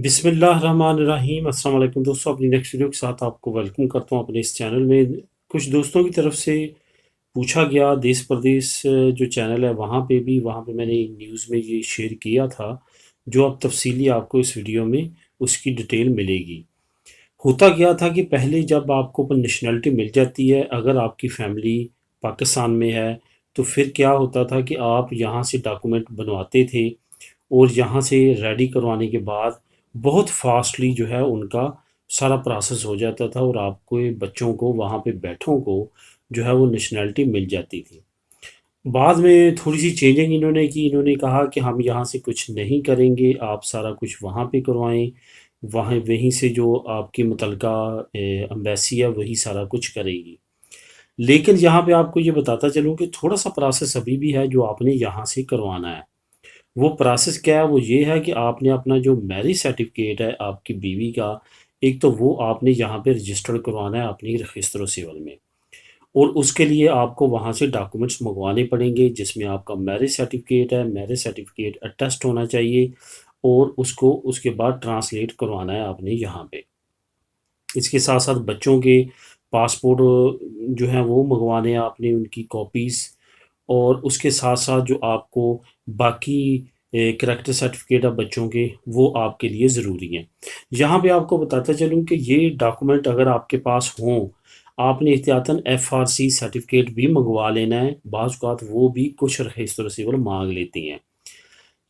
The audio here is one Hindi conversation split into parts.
बिस्मिल्लाहिर्रहमानिर्रहीम अस्सलाम वालेकुम दोस्तों, अपनी नेक्स्ट वीडियो के साथ आपको वेलकम करता हूँ अपने इस चैनल में। कुछ दोस्तों की तरफ से पूछा गया, देश प्रदेश जो चैनल है वहाँ पे मैंने एक न्यूज़ में ये शेयर किया था, जो अब तफसीली आपको इस वीडियो में उसकी डिटेल मिलेगी। होता क्या था कि पहले जब आपको नेशनैलिटी मिल जाती है, अगर आपकी फैमिली पाकिस्तान में है, तो फिर क्या होता था कि आप यहाँ से डॉक्यूमेंट बनवाते थे और यहाँ से रेडी करवाने के बाद बहुत फास्टली जो है उनका सारा प्रोसेस हो जाता था और आपको ये बच्चों को वहाँ पे बैठों को जो है वो नेशनैलिटी मिल जाती थी। बाद में थोड़ी सी चेंजिंग इन्होंने की, इन्होंने कहा कि हम यहाँ से कुछ नहीं करेंगे, आप सारा कुछ वहाँ पे करवाएं, वहाँ वहीं से जो आपकी मुतलका एम्बेसी है वही सारा कुछ करेगी। लेकिन यहाँ पे आपको ये बताता चलूँ कि थोड़ा सा प्रोसेस अभी भी है जो आपने यहाँ से करवाना है। वो प्रोसेस क्या है? वो ये है कि आपने अपना जो मैरिज सर्टिफिकेट है आपकी बीवी का, एक तो वो आपने यहाँ पे रजिस्टर्ड करवाना है अपनी रजिस्टर सिविल में, और उसके लिए आपको वहाँ से डॉक्यूमेंट्स मंगवाने पड़ेंगे जिसमें आपका मैरिज सर्टिफिकेट है, मैरिज सर्टिफिकेट अटेस्ट होना चाहिए और उसको उसके बाद ट्रांसलेट करवाना है आपने यहाँ पे। इसके साथ साथ बच्चों के पासपोर्ट जो हैं वो मंगवाने हैं आपने, उनकी कॉपीज़, और उसके साथ साथ जो आपको बाकी करैक्टर सर्टिफिकेट है बच्चों के, वो आपके लिए ज़रूरी हैं। यहाँ पे आपको बताता चलूँ कि ये डॉक्यूमेंट अगर आपके पास हों, आपने एहतियातन एफआरसी सर्टिफिकेट भी मंगवा लेना है। बाज़ औक़ात वो भी कुछ रजिस्टर सिविल मांग लेती हैं।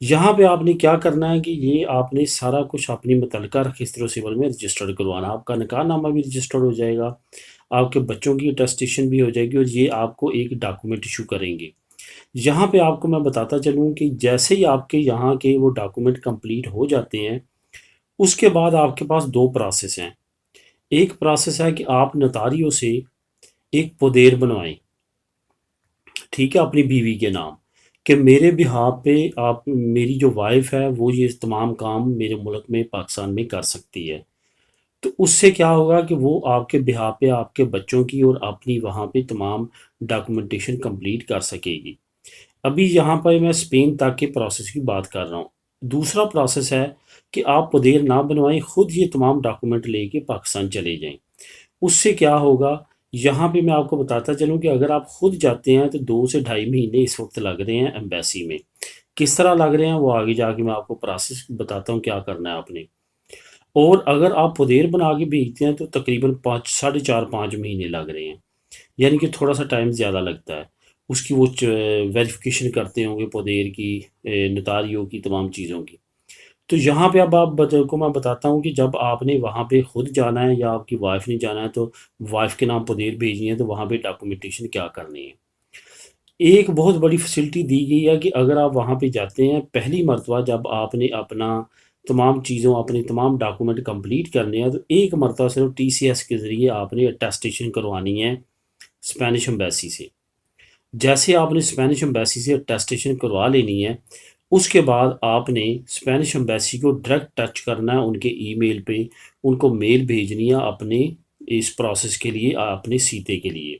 यहाँ पे आपने क्या करना है कि ये आपने सारा कुछ अपनी मुतलका रजिस्टर सिविल में रजिस्टर्ड करवाना। आपका निकाहनामा भी रजिस्टर्ड हो जाएगा, आपके बच्चों की अटेस्टेशन भी हो जाएगी और ये आपको एक डॉक्यूमेंट इशू करेंगे। यहाँ पे आपको मैं बताता चलूँ कि जैसे ही आपके यहाँ के वो डॉक्यूमेंट कंप्लीट हो जाते हैं, उसके बाद आपके पास 2 प्रोसेस हैं। एक प्रोसेस है कि आप नोटारियों से एक पोदेर बनवाएँ, ठीक है, अपनी बीवी के नाम, कि मेरे बिहाफ़ पे आप, मेरी जो वाइफ़ है वो ये तमाम काम मेरे मुल्क में पाकिस्तान में कर सकती है। तो उससे क्या होगा कि वो आपके बिहाफ़ पे आपके बच्चों की और अपनी वहाँ पे तमाम डॉक्यूमेंटेशन कंप्लीट कर सकेगी। अभी यहाँ पर मैं स्पेन तक के प्रोसेस की बात कर रहा हूँ। दूसरा प्रोसेस है कि आप पोदेर ना बनवाएँ, खुद ये तमाम डॉक्यूमेंट लेके पाकिस्तान चले जाएँ। उससे क्या होगा, यहाँ पे मैं आपको बताता चलूँ कि अगर आप खुद जाते हैं तो 2 से ढाई महीने इस वक्त लग रहे हैं एम्बेसी में। किस तरह लग रहे हैं वो आगे जाके मैं आपको प्रोसेस बताता हूँ क्या करना है आपने। और अगर आप पोदेर बना के भेजते हैं तो तकरीबन 5 साढ़े 4-5 महीने लग रहे हैं, यानी कि थोड़ा सा टाइम ज़्यादा लगता है। उसकी वो वेरिफिकेशन करते होंगे पोदेर की, नोटारियों की, तमाम चीज़ों की। तो यहाँ पे अब को मैं बताता हूँ कि जब आपने वहाँ पे खुद जाना है या आपकी वाइफ ने जाना है तो वाइफ के नाम पोदेर भेजनी है, तो वहाँ पे डॉक्यूमेंटेशन क्या करनी है। एक बहुत बड़ी फैसिलिटी दी गई है कि अगर आप वहाँ पे जाते हैं पहली मर्तबा, जब आपने अपना तमाम चीज़ों अपने तमाम डॉक्यूमेंट कंप्लीट करने हैं, तो एक मरतबा सिर्फ टीसीएस के ज़रिए आपने अटेस्टेशन करवानी है स्पेनिश एम्बेसी से। जैसे आपने स्पेनिश एम्बेसी से अटेस्टेशन करवा लेनी है, उसके बाद आपने स्पेनिश एम्बेसी को डायरेक्ट टच करना है उनके ईमेल पे, उनको मेल भेजनी है अपने इस प्रोसेस के लिए, अपने सीते के लिए।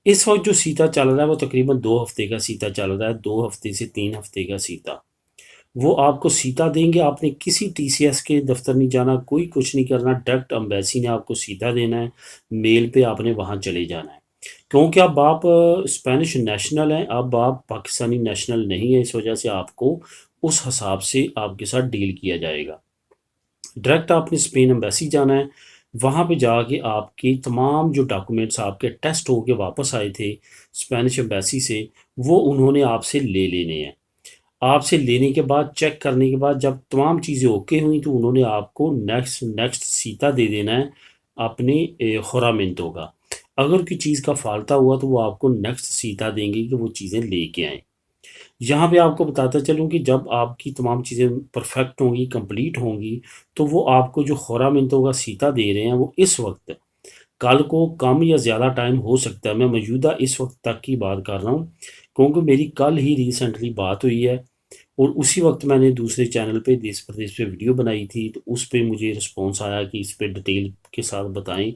इस वक्त जो सीता चल रहा है वो तकरीबन 2 हफ्ते का सीता चल रहा है, 2 हफ्ते से 3 हफ्ते का सीता। वो आपको सीता देंगे, आपने किसी टीसीएस के दफ्तर नहीं जाना, कोई कुछ नहीं करना, डायरेक्ट एम्बेसी ने आपको सीता देना है, मेल पे आपने वहाँ चले जाना है। क्योंकि अब आप स्पेनिश नेशनल हैं, अब आप पाकिस्तानी नेशनल नहीं है, इस वजह से आपको उस हिसाब से आपके साथ डील किया जाएगा। डायरेक्ट आपने स्पेन एम्बेसी जाना है, वहाँ पे जाके आपके तमाम जो डॉक्यूमेंट्स आपके टेस्ट होके वापस आए थे स्पेनिश एम्बेसी से, वो उन्होंने आपसे ले लेने हैं। आपसे लेने के बाद, चेक करने के बाद, जब तमाम चीज़ें ओके हुई तो उन्होंने आपको नेक्स्ट नेक्स्ट सीता दे देना है अपने खुरामिंतों का। अगर कोई चीज़ का फाल्ता हुआ तो वो आपको नेक्स्ट सीता देंगे कि वो चीज़ें लेके आएँ। यहाँ पे आपको बताता चलूँ कि जब आपकी तमाम चीज़ें परफेक्ट होंगी, कंप्लीट होंगी, तो वो आपको जो खुरामिंतों का सीता दे रहे हैं वो इस वक्त, कल को कम या ज़्यादा टाइम हो सकता है, मैं मौजूदा इस वक्त तक की बात कर रहा हूँ, क्योंकि मेरी कल ही रिसेंटली बात हुई है और उसी वक्त मैंने दूसरे चैनल पे देश प्रदेश पे वीडियो बनाई थी, तो उस पे मुझे रिस्पांस आया कि इस पे डिटेल के साथ बताएं।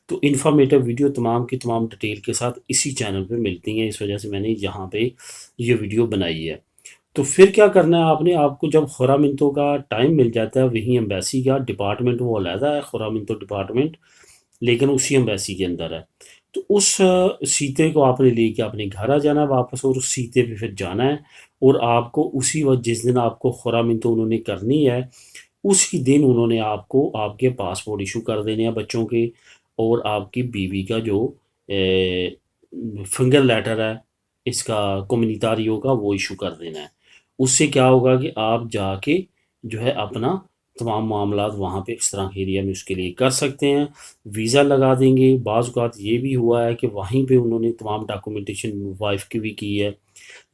तो इन्फॉर्मेटिव वीडियो तमाम की तमाम डिटेल के साथ इसी चैनल पे मिलती हैं, इस वजह से मैंने यहाँ पे ये वीडियो बनाई है। तो फिर क्या करना है आपने, आपको जब खुरामिंतो का टाइम मिल जाता है, वहीं एम्बेसी का डिपार्टमेंट वो अलहदा है, खुरामिंतो डिपार्टमेंट, लेकिन उसी एम्बेसी के अंदर है। तो उस सीते को आपने लेके अपने घर आ जाना है वापस, और उस सीते पे फिर जाना है। और आपको उसी वक्त जिस दिन आपको खुरामिंतो उन्होंने करनी है, उसी दिन उन्होंने आपको आपके पासपोर्ट इशू कर देने हैं बच्चों के, और आपकी बीवी का जो फिंगर लेटर है इसका कम्युनिटारियो का, वो इशू कर देना है। उससे क्या होगा कि आप जाके जो है अपना तमाम मामलात वहाँ पे इस तरह के एरिया में उसके लिए कर सकते हैं। वीज़ा लगा देंगे। बाज़ औक़ात ये भी हुआ है कि वहीं पे उन्होंने तमाम डॉक्यूमेंटेशन वाइफ की भी की है।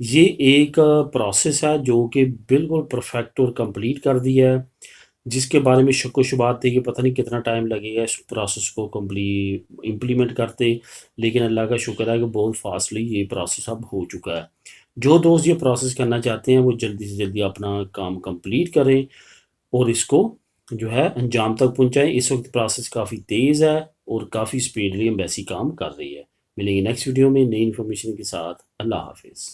ये एक प्रोसेस है जो कि बिल्कुल परफेक्ट और कंप्लीट कर दिया है, जिसके बारे में शक व शुबात थी कि पता नहीं कितना टाइम लगेगा इस प्रोसेस को इम्प्लीमेंट करते, लेकिन अल्लाह का शुक्र है कि बहुत फास्टली ये प्रोसेस अब हो चुका है। जो दोस्त ये प्रोसेस करना चाहते हैं वो जल्दी से जल्दी अपना काम कंप्लीट करें और इसको जो है अंजाम तक पहुंचाएं। इस वक्त प्रोसेस काफ़ी तेज़ है और काफ़ी स्पीडली एम्बेसी काम कर रही है। मिलेंगे नेक्स्ट वीडियो में नई इन्फॉर्मेशन के साथ। अल्लाह हाफिज़।